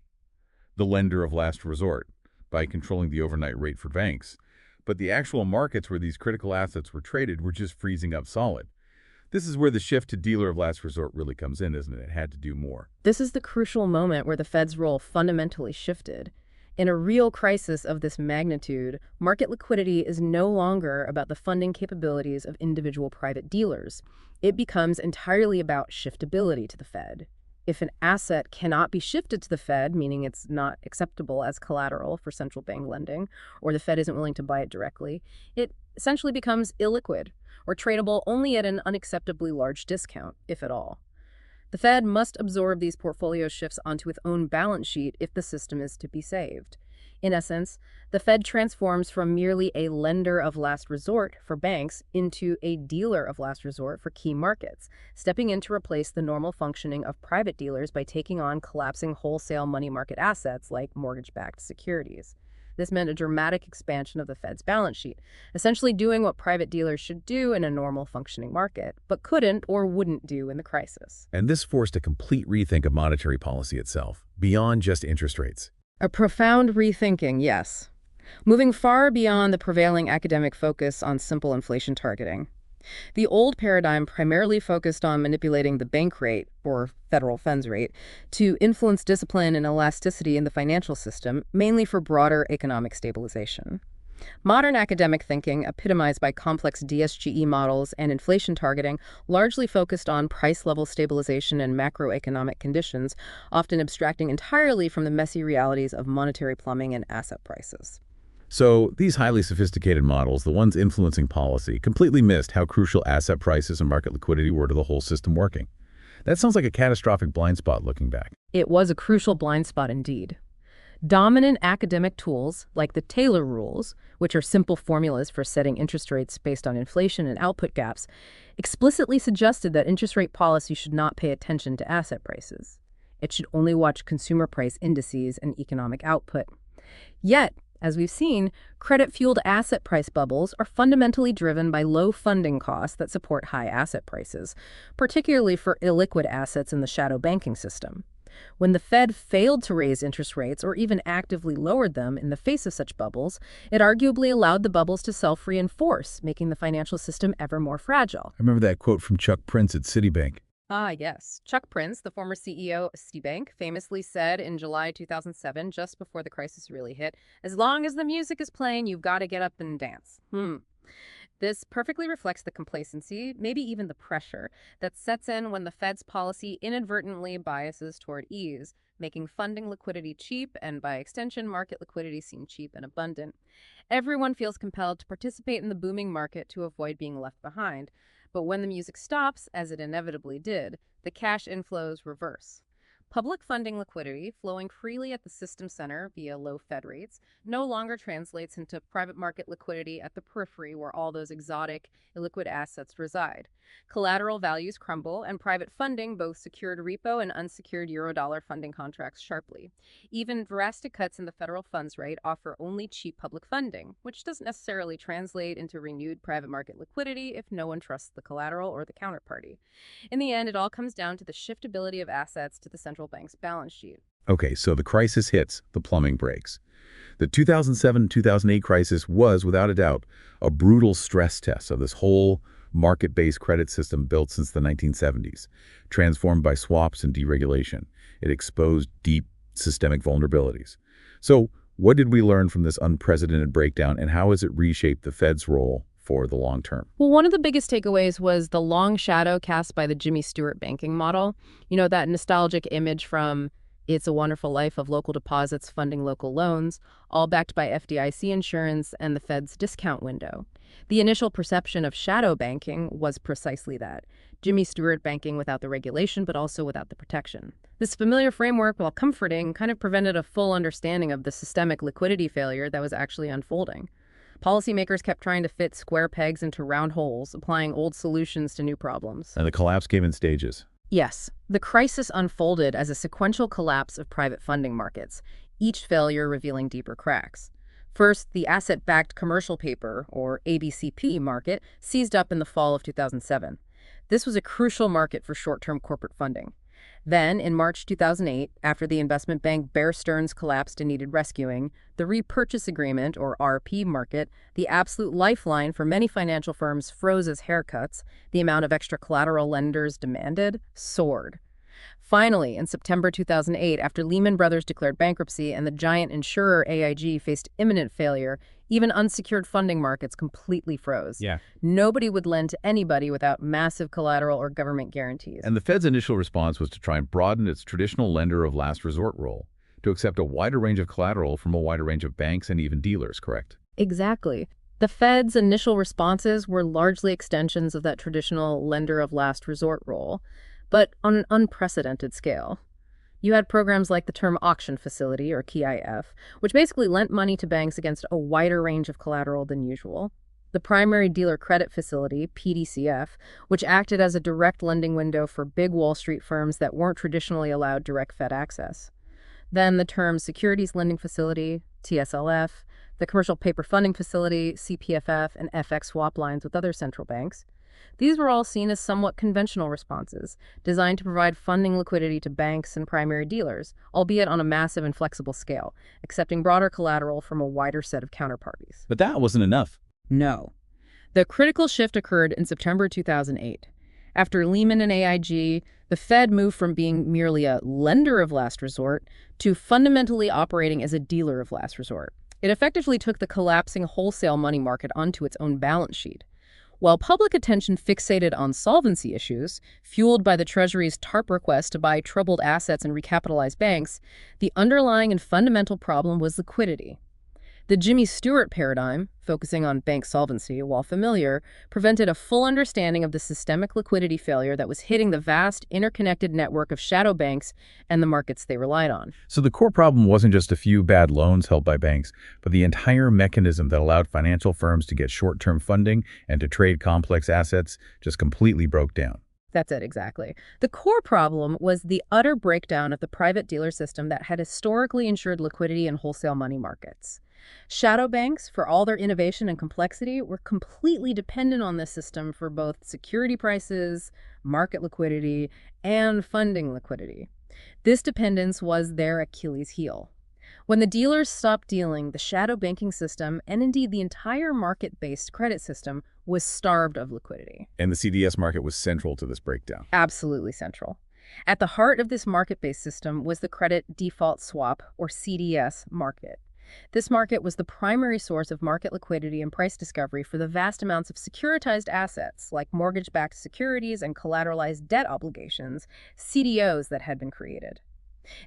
the lender of last resort by controlling the overnight rate for banks. But the actual markets where these critical assets were traded were just freezing up solid. This is where the shift to dealer of last resort really comes in, isn't it? It had to do more. This is the crucial moment where the Fed's role fundamentally shifted. In a real crisis of this magnitude, market liquidity is no longer about the funding capabilities of individual private dealers. It becomes entirely about shiftability to the Fed. If an asset cannot be shifted to the Fed, meaning it's not acceptable as collateral for central bank lending, or the Fed isn't willing to buy it directly, it essentially becomes illiquid or tradable only at an unacceptably large discount, if at all. The Fed must absorb these portfolio shifts onto its own balance sheet if the system is to be saved. In essence, the Fed transforms from merely a lender of last resort for banks into a dealer of last resort for key markets, stepping in to replace the normal functioning of private dealers by taking on collapsing wholesale money market assets like mortgage-backed securities. This meant a dramatic expansion of the Fed's balance sheet, essentially doing what private dealers should do in a normal functioning market, but couldn't or wouldn't do in the crisis. And this forced a complete rethink of monetary policy itself, beyond just interest rates. A profound rethinking, yes. Moving far beyond the prevailing academic focus on simple inflation targeting. The old paradigm primarily focused on manipulating the bank rate, or federal funds rate, to influence discipline and elasticity in the financial system, mainly for broader economic stabilization. Modern academic thinking, epitomized by complex DSGE models and inflation targeting, largely focused on price-level stabilization and macroeconomic conditions, often abstracting entirely from the messy realities of monetary plumbing and asset prices. So these highly sophisticated models, the ones influencing policy, completely missed how crucial asset prices and market liquidity were to the whole system working. That sounds like a catastrophic blind spot looking back. It was a crucial blind spot indeed. Dominant academic tools, like the Taylor rules, which are simple formulas for setting interest rates based on inflation and output gaps, explicitly suggested that interest rate policy should not pay attention to asset prices. It should only watch consumer price indices and economic output. Yet, as we've seen, credit-fueled asset price bubbles are fundamentally driven by low funding costs that support high asset prices, particularly for illiquid assets in the shadow banking system. When the Fed failed to raise interest rates or even actively lowered them in the face of such bubbles, it arguably allowed the bubbles to self-reinforce, making the financial system ever more fragile. I remember that quote from Chuck Prince at Citibank. Ah, yes. Chuck Prince, the former CEO of Citibank, famously said in July 2007, just before the crisis really hit, "As long as the music is playing, you've got to get up and dance." This perfectly reflects the complacency, maybe even the pressure, that sets in when the Fed's policy inadvertently biases toward ease, making funding liquidity cheap and, by extension, market liquidity seem cheap and abundant. Everyone feels compelled to participate in the booming market to avoid being left behind. But when the music stops, as it inevitably did, the cash inflows reverse. Public funding liquidity, flowing freely at the system center via low Fed rates, no longer translates into private market liquidity at the periphery where all those exotic, illiquid assets reside. Collateral values crumble, and private funding, both secured repo and unsecured Eurodollar funding contracts sharply. Even drastic cuts in the federal funds rate offer only cheap public funding, which doesn't necessarily translate into renewed private market liquidity if no one trusts the collateral or the counterparty. In the end, it all comes down to the shiftability of assets to the central bank's balance sheet. Okay, so the crisis hits, the plumbing breaks. The 2007-2008 crisis was, without a doubt, a brutal stress test of this whole market-based credit system built since the 1970s, transformed by swaps and deregulation. It exposed deep systemic vulnerabilities. So what did we learn from this unprecedented breakdown, and how has it reshaped the Fed's role for the long term? Well, one of the biggest takeaways was the long shadow cast by the Jimmy Stewart banking model. You know, that nostalgic image from It's a Wonderful Life of local deposits funding local loans, all backed by FDIC insurance and the Fed's discount window. The initial perception of shadow banking was precisely that. Jimmy Stewart banking without the regulation, but also without the protection. This familiar framework, while comforting, kind of prevented a full understanding of the systemic liquidity failure that was actually unfolding. Policymakers kept trying to fit square pegs into round holes, applying old solutions to new problems. And the collapse came in stages. Yes, the crisis unfolded as a sequential collapse of private funding markets, each failure revealing deeper cracks. First, the asset-backed commercial paper, or ABCP, market seized up in the fall of 2007. This was a crucial market for short-term corporate funding. Then, in March 2008, after the investment bank Bear Stearns collapsed and needed rescuing, the repurchase agreement, or RP market, the absolute lifeline for many financial firms, froze as haircuts. The amount of extra collateral lenders demanded soared. Finally, in September 2008, after Lehman Brothers declared bankruptcy and the giant insurer AIG faced imminent failure, even unsecured funding markets completely froze. Yeah. Nobody would lend to anybody without massive collateral or government guarantees. And the Fed's initial response was to try and broaden its traditional lender of last resort role, to accept a wider range of collateral from a wider range of banks and even dealers, correct? Exactly. The Fed's initial responses were largely extensions of that traditional lender of last resort role, but on an unprecedented scale. You had programs like the Term Auction Facility, or TIF, which basically lent money to banks against a wider range of collateral than usual. The Primary Dealer Credit Facility, PDCF, which acted as a direct lending window for big Wall Street firms that weren't traditionally allowed direct Fed access. Then the Term Securities Lending Facility, TSLF, the Commercial Paper Funding Facility, CPFF, and FX swap lines with other central banks. These were all seen as somewhat conventional responses, designed to provide funding liquidity to banks and primary dealers, albeit on a massive and flexible scale, accepting broader collateral from a wider set of counterparties. But that wasn't enough. No. The critical shift occurred in September 2008. After Lehman and AIG, the Fed moved from being merely a lender of last resort to fundamentally operating as a dealer of last resort. It effectively took the collapsing wholesale money market onto its own balance sheet. While public attention fixated on solvency issues, fueled by the Treasury's TARP request to buy troubled assets and recapitalize banks, the underlying and fundamental problem was liquidity. The Jimmy Stewart paradigm, focusing on bank solvency, while familiar, prevented a full understanding of the systemic liquidity failure that was hitting the vast, interconnected network of shadow banks and the markets they relied on. So the core problem wasn't just a few bad loans held by banks, but the entire mechanism that allowed financial firms to get short-term funding and to trade complex assets just completely broke down. That's it, exactly. The core problem was the utter breakdown of the private dealer system that had historically ensured liquidity in wholesale money markets. Shadow banks, for all their innovation and complexity, were completely dependent on this system for both security prices, market liquidity, and funding liquidity. This dependence was their Achilles heel. When the dealers stopped dealing, the shadow banking system, and indeed the entire market-based credit system, was starved of liquidity. And the CDS market was central to this breakdown. Absolutely central. At the heart of this market-based system was the credit default swap, or CDS, market. This market was the primary source of market liquidity and price discovery for the vast amounts of securitized assets, like mortgage-backed securities and collateralized debt obligations, CDOs, that had been created.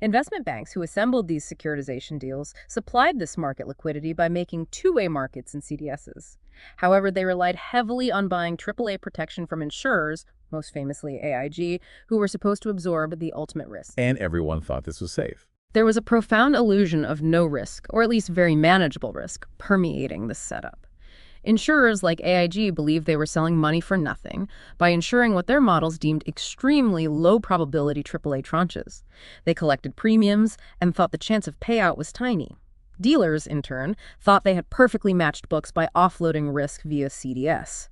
Investment banks who assembled these securitization deals supplied this market liquidity by making two-way markets in CDSs. However, they relied heavily on buying AAA protection from insurers, most famously AIG, who were supposed to absorb the ultimate risk. And everyone thought this was safe. There was a profound illusion of no risk, or at least very manageable risk, permeating this setup. Insurers like AIG believed they were selling money for nothing by insuring what their models deemed extremely low-probability AAA tranches. They collected premiums and thought the chance of payout was tiny. Dealers, in turn, thought they had perfectly matched books by offloading risk via CDS.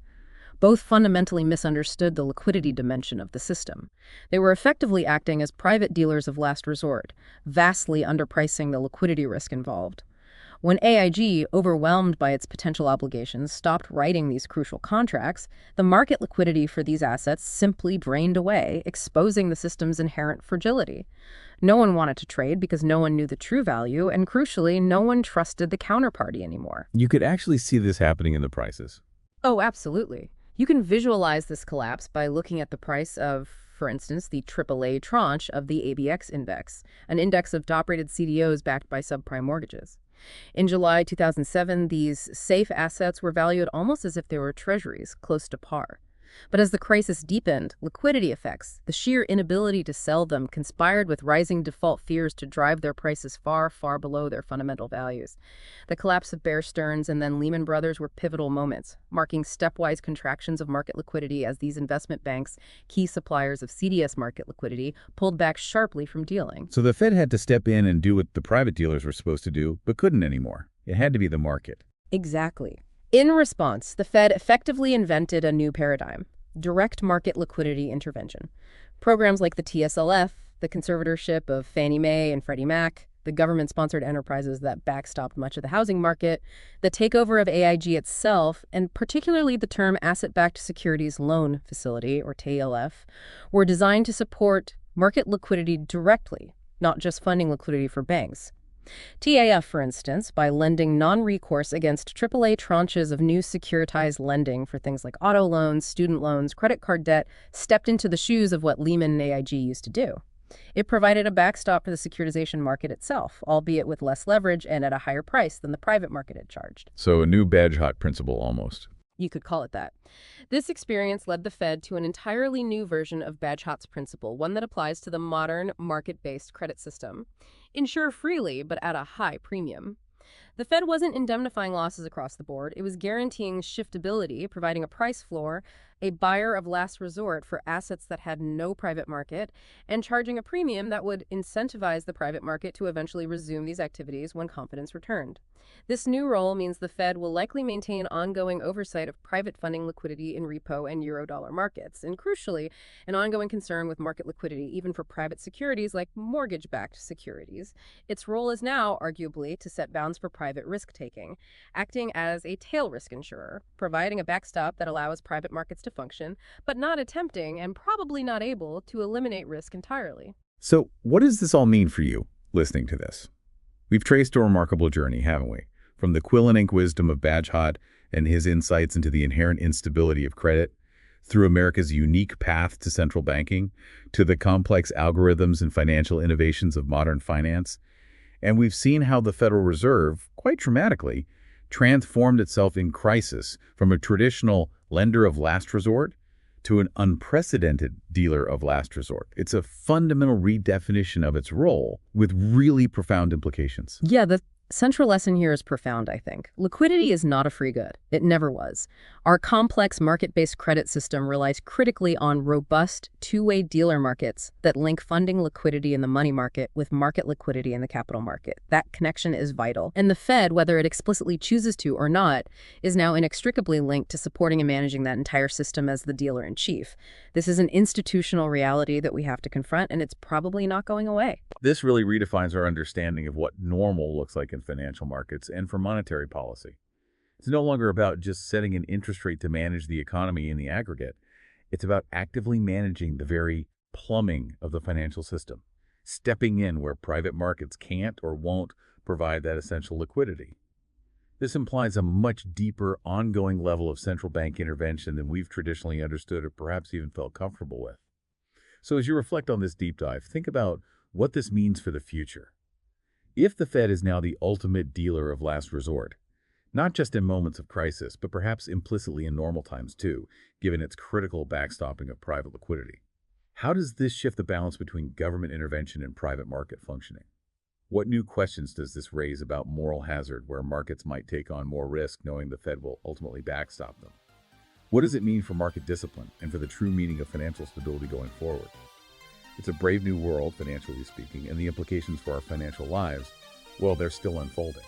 Both fundamentally misunderstood the liquidity dimension of the system. They were effectively acting as private dealers of last resort, vastly underpricing the liquidity risk involved. When AIG, overwhelmed by its potential obligations, stopped writing these crucial contracts, the market liquidity for these assets simply drained away, exposing the system's inherent fragility. No one wanted to trade because no one knew the true value, and crucially, no one trusted the counterparty anymore. You could actually see this happening in the prices. Oh, absolutely. You can visualize this collapse by looking at the price of for instance, the AAA tranche of the ABX index, an index of top-rated CDOs backed by subprime mortgages. In July 2007, these safe assets were valued almost as if they were treasuries, close to par. But as the crisis deepened, liquidity effects, the sheer inability to sell them, conspired with rising default fears to drive their prices far, far below their fundamental values. The collapse of Bear Stearns and then Lehman Brothers were pivotal moments, marking stepwise contractions of market liquidity as these investment banks, key suppliers of CDS market liquidity, pulled back sharply from dealing. So the Fed had to step in and do what the private dealers were supposed to do, but couldn't anymore. It had to be the market. Exactly. In response, the Fed effectively invented a new paradigm: direct market liquidity intervention. Programs like the TSLF, the conservatorship of Fannie Mae and Freddie Mac, the government-sponsored enterprises that backstopped much of the housing market, the takeover of AIG itself, and particularly the term Asset-Backed Securities Loan Facility, or TALF, were designed to support market liquidity directly, not just funding liquidity for banks. TAF, for instance, by lending non-recourse against AAA tranches of new securitized lending for things like auto loans, student loans, credit card debt, stepped into the shoes of what Lehman and AIG used to do. It provided a backstop for the securitization market itself, albeit with less leverage and at a higher price than the private market had charged. So a new Bagehot principle almost. You could call it that. This experience led the Fed to an entirely new version of Bagehot's principle, one that applies to the modern market-based credit system. Insure freely, but at a high premium. The Fed wasn't indemnifying losses across the board. It was guaranteeing shiftability, providing a price floor, a buyer of last resort for assets that had no private market, and charging a premium that would incentivize the private market to eventually resume these activities when confidence returned. This new role means the Fed will likely maintain ongoing oversight of private funding liquidity in repo and eurodollar markets, and crucially, an ongoing concern with market liquidity even for private securities like mortgage-backed securities. Its role is now, arguably, to set bounds for private risk-taking, acting as a tail risk insurer, providing a backstop that allows private markets to function, but not attempting and probably not able to eliminate risk entirely. So what does this all mean for you, listening to this? We've traced a remarkable journey, haven't we? From the quill and ink wisdom of Bagehot and his insights into the inherent instability of credit, through America's unique path to central banking, to the complex algorithms and financial innovations of modern finance. And we've seen how the Federal Reserve, quite dramatically, transformed itself in crisis from a traditional lender of last resort to an unprecedented dealer of last resort. It's a fundamental redefinition of its role with really profound implications. Yeah, the central lesson here is profound, I think. Liquidity is not a free good. It never was. Our complex market-based credit system relies critically on robust two-way dealer markets that link funding liquidity in the money market with market liquidity in the capital market. That connection is vital. And the Fed, whether it explicitly chooses to or not, is now inextricably linked to supporting and managing that entire system as the dealer-in-chief. This is an institutional reality that we have to confront, and it's probably not going away. This really redefines our understanding of what normal looks like in financial markets and for monetary policy. It's no longer about just setting an interest rate to manage the economy in the aggregate. It's about actively managing the very plumbing of the financial system, stepping in where private markets can't or won't provide that essential liquidity. This implies a much deeper, ongoing level of central bank intervention than we've traditionally understood or perhaps even felt comfortable with. So as you reflect on this deep dive, think about what this means for the future. If the Fed is now the ultimate dealer of last resort, not just in moments of crisis, but perhaps implicitly in normal times too, given its critical backstopping of private liquidity, how does this shift the balance between government intervention and private market functioning? What new questions does this raise about moral hazard, where markets might take on more risk knowing the Fed will ultimately backstop them? What does it mean for market discipline and for the true meaning of financial stability going forward? It's a brave new world, financially speaking, and the implications for our financial lives, well, they're still unfolding.